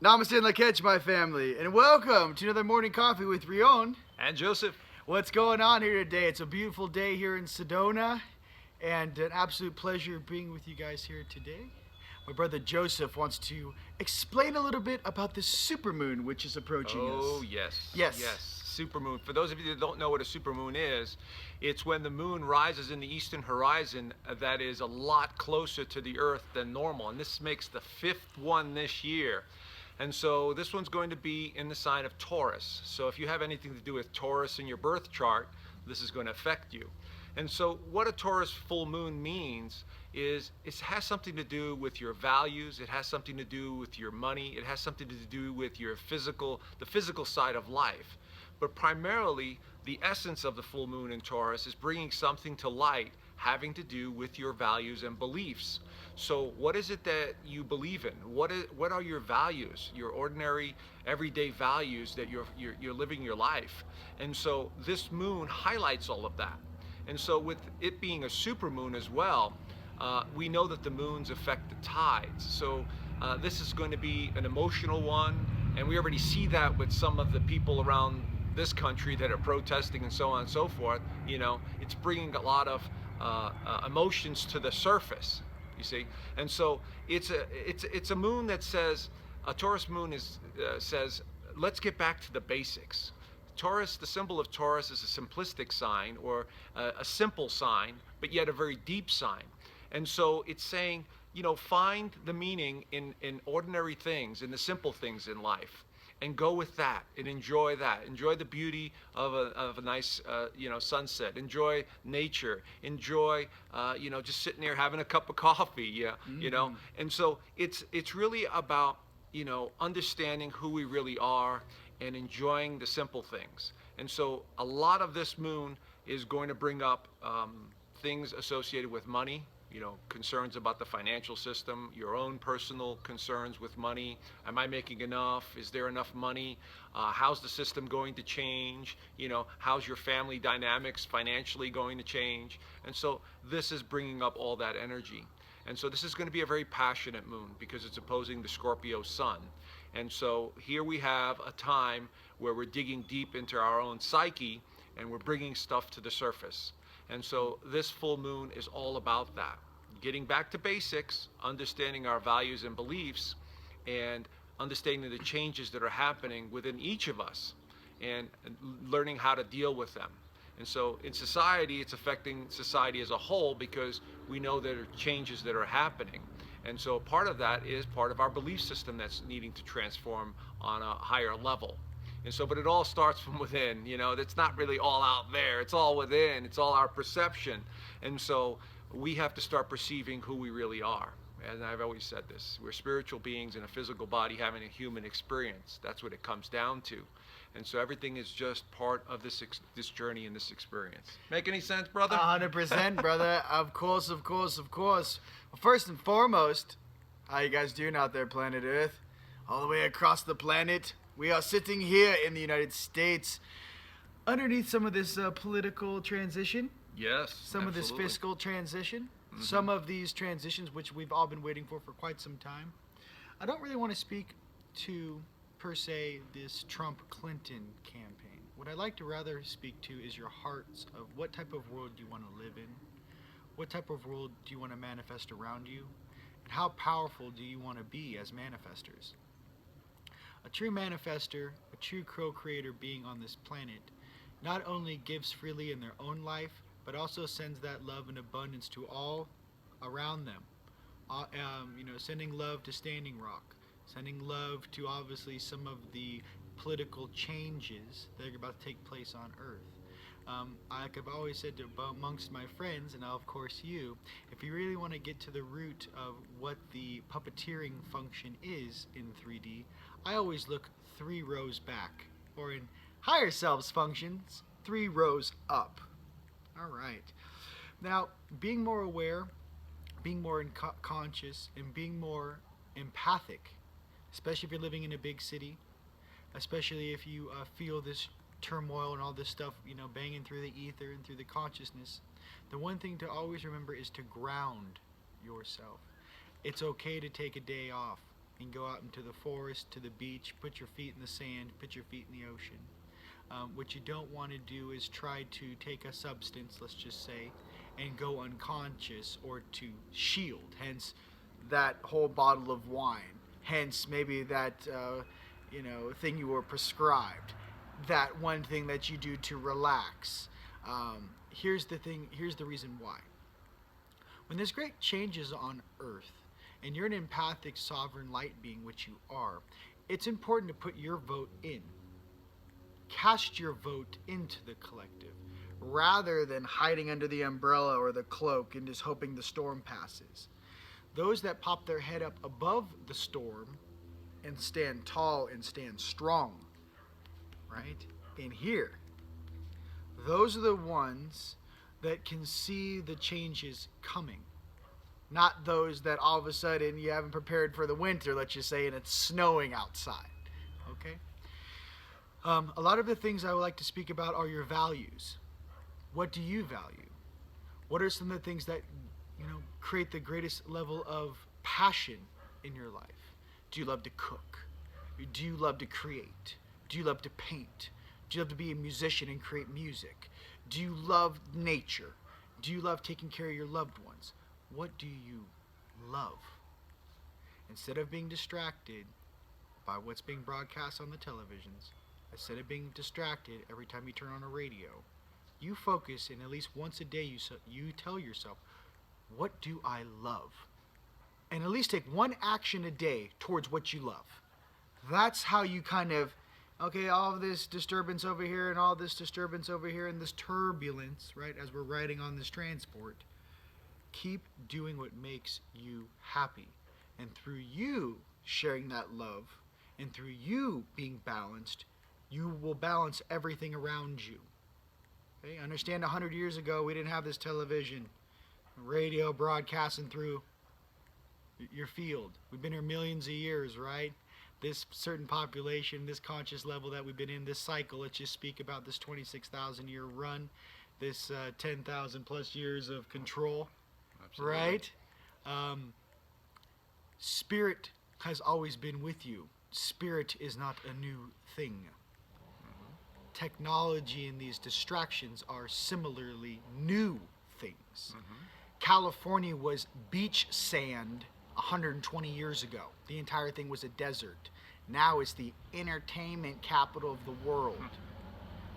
Namaste and Lakech, my family, and welcome to another morning coffee with Rion. And Joseph. What's going on here today? It's a beautiful day here in Sedona, and an absolute pleasure being with you guys here today. My brother Joseph wants to explain a little bit about the supermoon which is approaching us. Oh, yes. Yes. Yes. Supermoon. For those of you that don't know what a supermoon is, it's when the moon rises in the eastern horizon that is a lot closer to the Earth than normal. And this makes the fifth one this year. And so this one's going to be in the sign of Taurus. So if you have anything to do with Taurus in your birth chart, this is going to affect you. And so what a Taurus full moon means is it has something to do with your values, it has something to do with your money, it has something to do with your the physical side of life. But primarily, the essence of the full moon in Taurus is bringing something to light having to do with your values and beliefs. So what is it that you believe in? What are your values, your ordinary everyday values that you're living your life? And so this moon highlights all of that. And so with it being a supermoon as well, we know that the moons affect the tides. So this is going to be an emotional one, and we already see that with some of the people around this country that are protesting and so on and so forth. You know, it's bringing a lot of emotions to the surface, you see. And so it's a moon that says, a Taurus moon says, let's get back to the basics. Taurus, the symbol of Taurus is a simplistic sign, or a simple sign, but yet a very deep sign. And so it's saying, you know, find the meaning in ordinary things, in the simple things in life, and go with that and enjoy that. Enjoy the beauty of a nice, sunset. Enjoy nature. Enjoy, just sitting there having a cup of coffee. Yeah, Mm-hmm. And so it's really about, understanding who we really are and enjoying the simple things. And so a lot of this moon is going to bring up things associated with money, concerns about the financial system, your own personal concerns with money. Am I making enough? Is there enough money? How's the system going to change? How's your family dynamics financially going to change? And so this is bringing up all that energy. And so this is going to be a very passionate moon because it's opposing the Scorpio sun. And so here we have a time where we're digging deep into our own psyche and we're bringing stuff to the surface. And so this full moon is all about that. Getting back to basics, understanding our values and beliefs, and understanding the changes that are happening within each of us, and learning how to deal with them. And so in society, it's affecting society as a whole because we know there are changes that are happening. And so part of that is part of our belief system that's needing to transform on a higher level. And so, but it all starts from within, it's not really all out there. It's all within. It's all our perception. And so we have to start perceiving who we really are. And I've always said this, we're spiritual beings in a physical body having a human experience. That's what it comes down to. And so everything is just part of this journey and this experience. Make any sense, brother? 100%, brother. Of course, of course, of course. Well, first and foremost, how you guys doing out there, planet Earth? All the way across the planet. We are sitting here in the United States underneath some of this political transition. Yes, some absolutely. of this fiscal transition, Mm-hmm. some of these transitions which we've all been waiting for quite some time. I don't really want to speak to, per se, this Trump-Clinton campaign. What I'd like to rather speak to is your hearts of what type of world do you want to live in, what type of world do you want to manifest around you, and how powerful do you want to be as manifestors. A true manifester, a true co-creator being on this planet, not only gives freely in their own life, but also sends that love and abundance to all around them. Sending love to Standing Rock, sending love to obviously some of the political changes that are about to take place on Earth. Like I've always said to amongst my friends, and now of course you, if you really want to get to the root of what the puppeteering function is in 3D, I always look 3 rows back, or in higher selves functions, 3 rows up. All right. Now, being more aware, being more conscious, and being more empathic, especially if you're living in a big city, especially if you feel this turmoil and all this stuff, banging through the ether and through the consciousness, the one thing to always remember is to ground yourself. It's okay to take a day off. and go out into the forest, to the beach, put your feet in the sand, put your feet in the ocean. What you don't want to do is try to take a substance, let's just say, and go unconscious, or to shield, hence that whole bottle of wine, hence maybe that thing you were prescribed, that one thing that you do to relax. Here's the reason why. When there's great changes on Earth, and you're an empathic sovereign light being, which you are, it's important to put your vote in. Cast your vote into the collective, rather than hiding under the umbrella or the cloak and just hoping the storm passes. Those that pop their head up above the storm and stand tall and stand strong, right, in here, those are the ones that can see the changes coming. Not those that all of a sudden you haven't prepared for the winter, let's just say, and it's snowing outside. Okay? A lot of the things I would like to speak about are your values. What do you value? What are some of the things that create the greatest level of passion in your life? Do you love to cook? Do you love to create? Do you love to paint? Do you love to be a musician and create music? Do you love nature? Do you love taking care of your loved ones? What do you love? Instead of being distracted by what's being broadcast on the televisions, instead of being distracted every time you turn on a radio, you focus, and at least once a day you tell yourself, what do I love? And at least take one action a day towards what you love. That's how you kind of, okay, all of this disturbance over here and all this disturbance over here and this turbulence, right, as we're riding on this transport, keep doing what makes you happy. And through you sharing that love, and through you being balanced, you will balance everything around you. Okay? Understand 100 years ago, we didn't have this television, radio broadcasting through your field. We've been here millions of years, right? This certain population, this conscious level that we've been in, this cycle, let's just speak about this 26,000 year run, this 10,000 plus years of control. Absolutely. Right? Spirit has always been with you. Spirit is not a new thing. Mm-hmm. Technology and these distractions are similarly new things. Mm-hmm. California was beach sand 120 years ago. The entire thing was a desert. Now it's the entertainment capital of the world.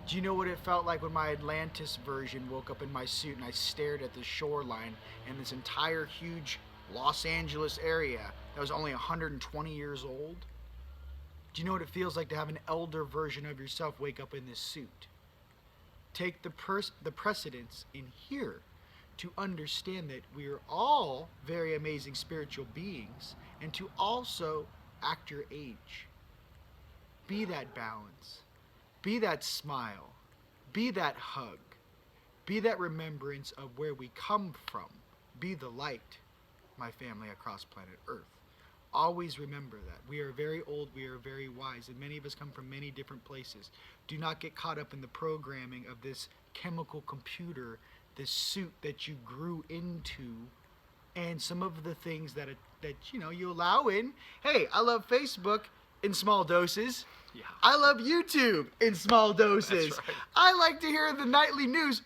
Do you know what it felt like when my Atlantis version woke up in my suit and I stared at the shoreline and this entire huge Los Angeles area that was only 120 years old? Do you know what it feels like to have an elder version of yourself wake up in this suit? Take the precedence in here to understand that we are all very amazing spiritual beings, and to also act your age. Be that balance. Be that smile. Be that hug. Be that remembrance of where we come from. Be the light, my family across planet Earth. Always remember that. We are very old, we are very wise, and many of us come from many different places. Do not get caught up in the programming of this chemical computer, this suit that you grew into, and some of the things that you allow in. Hey, I love Facebook in small doses. Yeah. I love YouTube in small doses. That's right. I like to hear the nightly news.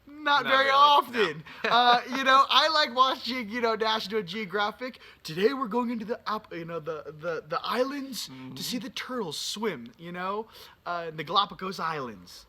Not very really. Often. No. I like watching, National Geographic. Today we're going into the islands to see the turtles swim, the Galapagos Islands.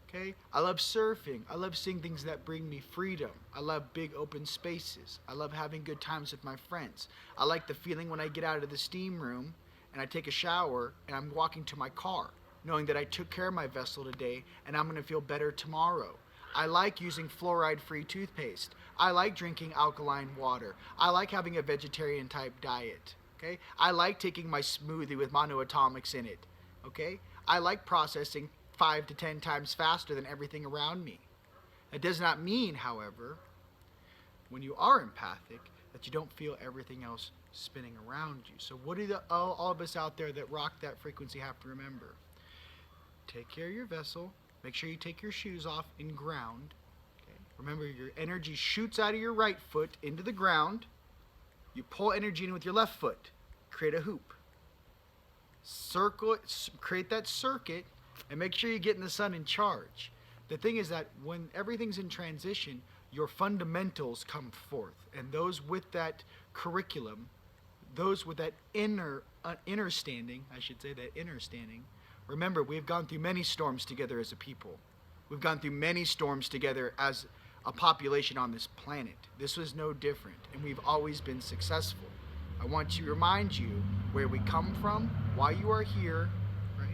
Okay? I love surfing. I love seeing things that bring me freedom. I love big open spaces. I love having good times with my friends. I like the feeling when I get out of the steam room and I take a shower and I'm walking to my car, knowing that I took care of my vessel today and I'm going to feel better tomorrow. I like using fluoride-free toothpaste. I like drinking alkaline water. I like having a vegetarian-type diet. Okay? I like taking my smoothie with monoatomics in it. Okay? I like processing 5 to 10 times faster than everything around me. It does not mean, however, when you are empathic, that you don't feel everything else spinning around you. So what do all of us out there that rock that frequency have to remember? Take care of your vessel. Make sure you take your shoes off in ground. Okay? Remember, your energy shoots out of your right foot into the ground. You pull energy in with your left foot. create a hoop. Circle, create that circuit, and make sure you get in the sun and charge. The thing is that when everything's in transition, your fundamentals come forth, and those with that curriculum, those with that inner standing, I should say, that inner standing. Remember, we've gone through many storms together as a people. We've gone through many storms together as a population on this planet. This was no different, and we've always been successful. I want to remind you where we come from, why you are here, right,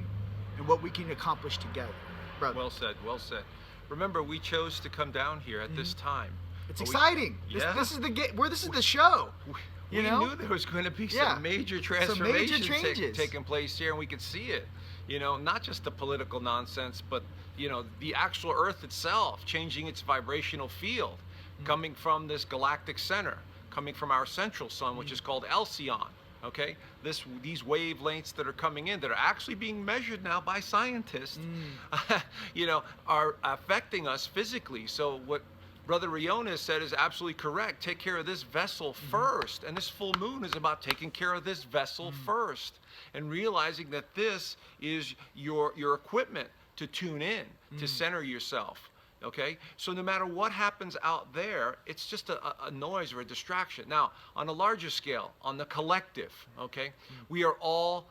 and what we can accomplish together. Brother. Well said, well said. Remember, we chose to come down here at this time. It's exciting. This is the show. We knew there was going to be some major transformations taking place here, and we could see it. Not just the political nonsense, but the actual Earth itself changing its vibrational field, coming from this galactic center, coming from our central sun, which is called Alcyon. Okay, these wavelengths that are coming in, that are actually being measured now by scientists, are affecting us physically. So what Brother Rion has said is absolutely correct. Take care of this vessel first, and this full moon is about taking care of this vessel first, and realizing that this is your equipment to tune in, to center yourself. Okay, so no matter what happens out there, it's just a noise or a distraction. Now, on a larger scale, on the collective, okay, we are all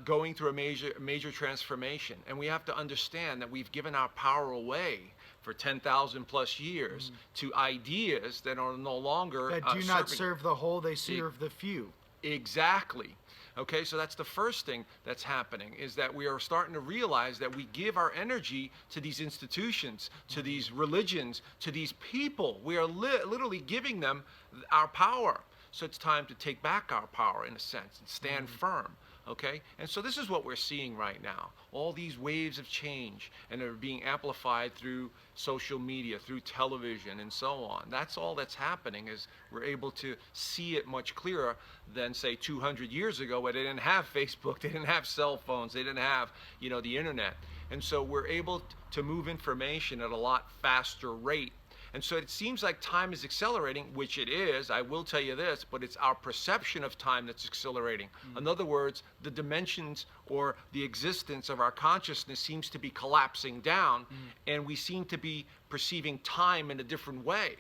going through a major transformation, and we have to understand that we've given our power away for 10,000 plus years to ideas that are no longer that do not serve the whole; they serve the few. Exactly. Okay, so that's the first thing that's happening, is that we are starting to realize that we give our energy to these institutions, to these religions, to these people. We are literally giving them our power. So it's time to take back our power, in a sense, and stand firm. Okay, and so this is what we're seeing right now. All these waves of change, and they're being amplified through social media, through television, and so on. That's all that's happening, is we're able to see it much clearer than, say, 200 years ago, where they didn't have Facebook, they didn't have cell phones, they didn't have, the internet. And so we're able to move information at a lot faster rate. And so it seems like time is accelerating, which it is, I will tell you this, but it's our perception of time that's accelerating. In other words, the dimensions or the existence of our consciousness seems to be collapsing down, and we seem to be perceiving time in a different way.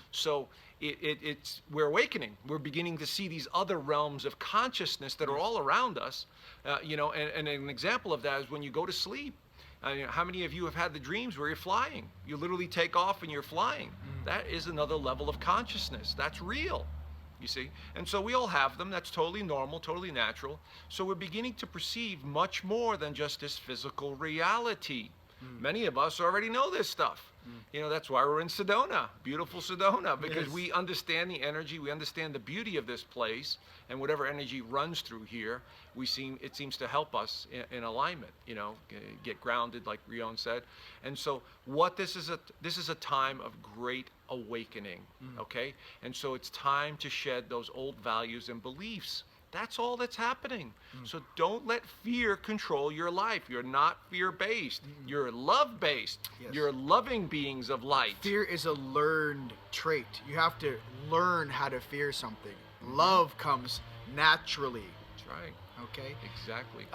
So we're awakening. We're beginning to see these other realms of consciousness that are all around us. And an example of that is when you go to sleep. How many of you have had the dreams where you're flying? You literally take off and you're flying. That is another level of consciousness. That's real, you see. And so we all have them. That's totally normal, totally natural. So we're beginning to perceive much more than just this physical reality. Many of us already know this stuff. That's why we're in Sedona, beautiful Sedona, because we understand the energy, we understand the beauty of this place, and whatever energy runs through here, it seems to help us in alignment, get grounded, like Rion said. And so this is a time of great awakening, okay? And so it's time to shed those old values and beliefs. That's all that's happening. So don't let fear control your life. You're not fear-based. You're love-based. Yes. You're loving beings of light. Fear is a learned trait. You have to learn how to fear something. Love comes naturally. That's right. Okay? Exactly.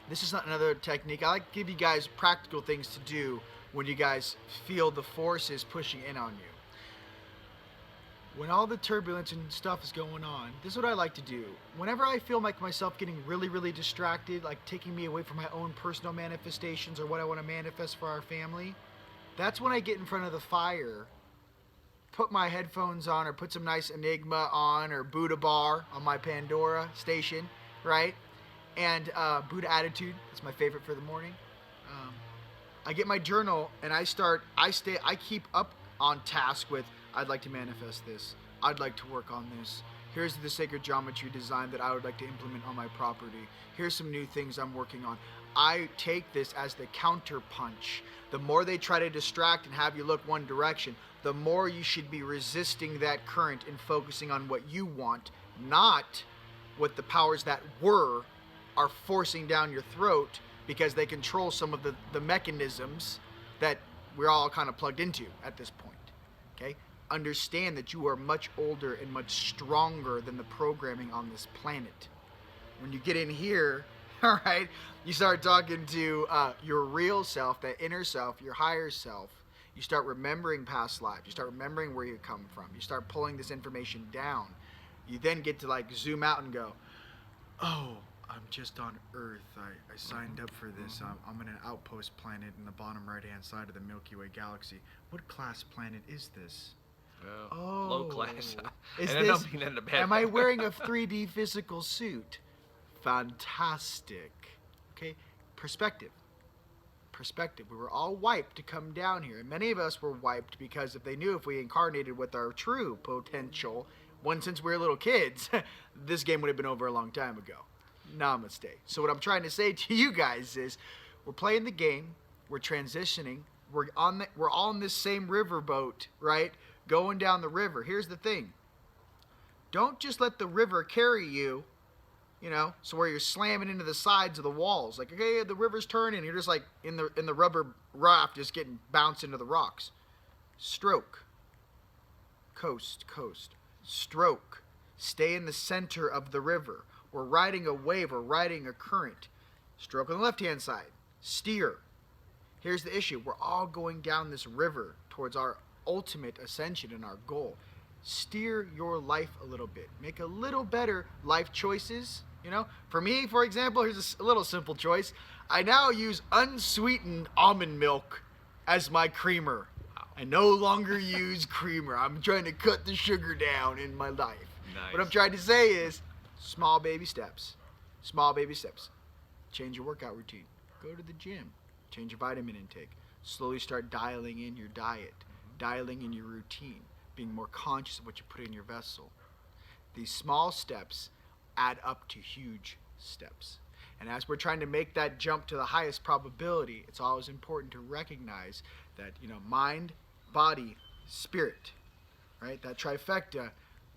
This is not another technique. I like to give you guys practical things to do when you guys feel the forces pushing in on you. When all the turbulence and stuff is going on, this is what I like to do. Whenever I feel like myself getting really, really distracted, like taking me away from my own personal manifestations or what I want to manifest for our family, that's when I get in front of the fire, put my headphones on, or put some nice Enigma on, or Buddha Bar on my Pandora station, right? And Buddha Attitude, that's my favorite for the morning. I get my journal and I keep up on task with, I'd like to manifest this. I'd like to work on this. Here's the sacred geometry design that I would like to implement on my property. Here's some new things I'm working on. I take this as the counter punch. The more they try to distract and have you look one direction, the more you should be resisting that current and focusing on what you want, not what the powers that were are forcing down your throat, because they control some of the mechanisms that we're all kind of plugged into at this point. Okay? Understand that you are much older and much stronger than the programming on this planet. When you get in here, all right, you start talking to your real self, that inner self, your higher self. You start remembering past lives. You start remembering where you come from. You start pulling this information down. You then get to like zoom out and go, oh, I'm just on Earth. I signed up for this. I'm in an outpost planet in the bottom right-hand side of the Milky Way galaxy. What class planet is this? Oh, low class. Is and this, in the bed. am I wearing a 3D physical suit? Fantastic. Okay, perspective. Perspective. We were all wiped to come down here. And many of us were wiped because if they knew if we incarnated with our true potential, since we were little kids, this game would have been over a long time ago. Namaste. So what I'm trying to say to you guys is, we're playing the game, we're transitioning, we're all on this same riverboat, right? Going down the river. Here's the thing. Don't just let the river carry you, so where you're slamming into the sides of the walls. Like, okay, the river's turning, you're just like in the rubber raft, just getting bounced into the rocks. Stroke. Coast. Stroke. Stay in the center of the river. We're riding a wave, we're riding a current. Stroke on the left-hand side. Steer. Here's the issue. We're all going down this river towards our ultimate ascension and our goal. Steer your life a little bit. Make a little better life choices. For me, for example, here's a little simple choice. I now use unsweetened almond milk as my creamer. I no longer use creamer. I'm trying to cut the sugar down in my life. Nice. What I'm trying to say is small baby steps. Small baby steps. Change your workout routine. Go to the gym. Change your vitamin intake. Slowly start dialing in your diet. Dialing in your routine. Being more conscious of what you put in your vessel. These small steps add up to huge steps. And as we're trying to make that jump to the highest probability, it's always important to recognize that, mind, body, spirit, right? That trifecta,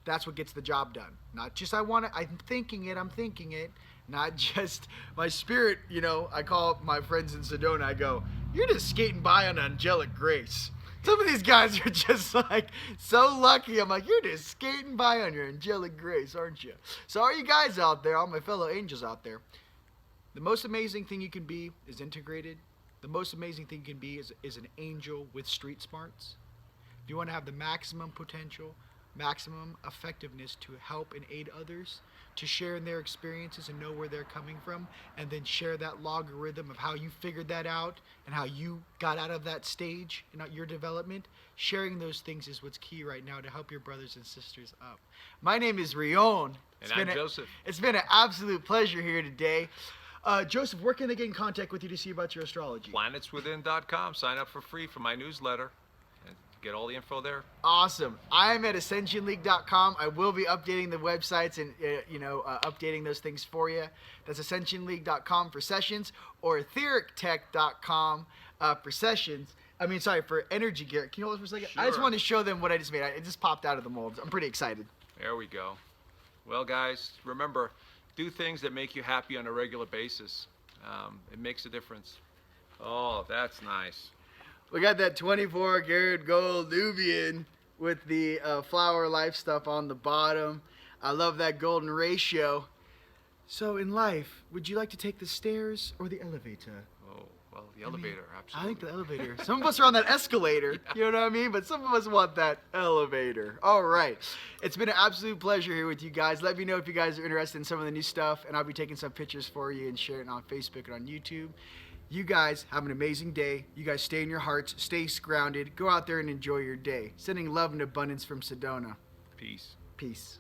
that's what gets the job done. Not just I'm thinking it. Not just my spirit, I call my friends in Sedona, I go, you're just skating by on angelic grace. Some of these guys are just like so lucky. I'm like, you're just skating by on your angelic grace, aren't you? So all you guys out there, all my fellow angels out there, the most amazing thing you can be is integrated. The most amazing thing you can be is an angel with street smarts. If you want to have the maximum potential, maximum effectiveness to help and aid others, to share in their experiences and know where they're coming from, and then share that logarithm of how you figured that out and how you got out of that stage in your development. Sharing those things is what's key right now to help your brothers and sisters up. My name is Rion. And I'm Joseph. It's been an absolute pleasure here today. Joseph, where can they get in contact with you to see about your astrology? Planetswithin.com. Sign up for free for my newsletter. Get all the info there. Awesome. I'm at ascensionleague.com. I will be updating the websites and updating those things for you. That's ascensionleague.com for sessions, or etherictech.com for sessions. For energy gear. Can you hold this for a second? Sure. I just want to show them what I just made. It just popped out of the mold. I'm pretty excited. There we go. Well, guys, remember, do things that make you happy on a regular basis. It makes a difference. Oh, that's nice. We got that 24 karat gold Nubian with the flower life stuff on the bottom. I love that golden ratio. So in life, would you like to take the stairs or the elevator? Oh, well, the elevator, absolutely. I think the elevator. Some of us are on that escalator, you know what I mean? But some of us want that elevator. All right. It's been an absolute pleasure here with you guys. Let me know if you guys are interested in some of the new stuff, and I'll be taking some pictures for you and sharing it on Facebook and on YouTube. You guys have an amazing day. You guys stay in your hearts, stay grounded, go out there and enjoy your day. Sending love and abundance from Sedona. Peace. Peace.